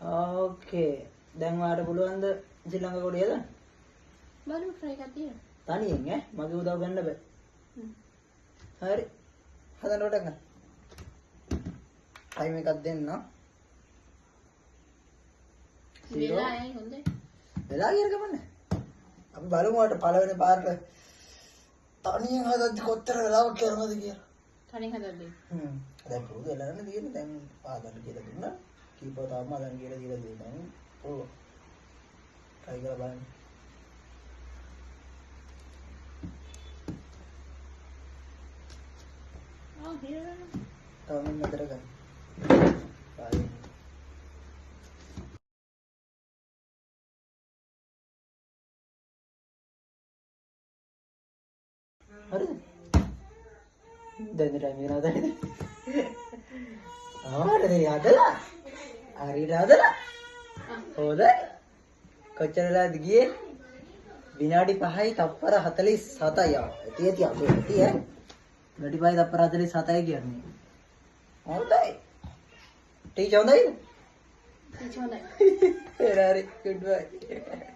ඕකේ. දැන් වාට පුළුවන්ද ශ්‍රී ලංකා කොඩියද? බලමු try එකක් තියන්න. තනියෙන් ඈ මගේ උදව් ගන්න බෑ. හරි. හදන්න කොට ගන්න. ටයිම් එකක් දෙන්න. වෙලායි හොඳයි. වෙලා ගියර ගමන්නේ. අපි බලමු වට පළවෙනි පාරට තනියෙන් හදද්දි කොච්චර වෙලාවක් කරනවද කියලා. තනියෙන් හදද්දි. දැන් පොඩි වෙලාවනේ තියෙන්නේ දැන් පාදන්න කියලා දුන්නා. කීපව තාම අලන් කියලා දීලා දෙනවා. ඔව්. try කරලා බලන්න. තව මෙතර ගන්න. හරි. දැන් ටයිම් එක නවත්තන්න. හරිද හදලා? හරියට හදලා? හොඳයි. කොච්චර වෙලාද ගියේ? විනාඩි 5යි තප්පර 47යි ආවා. ඇති අපේ ඇති ඈ. විනාඩි 5යි තප්පර 47යි කියන්නේ. හොඳයි. ටීචර් හොඳයිද? ටීචර් හොඳයි. හරි good bye.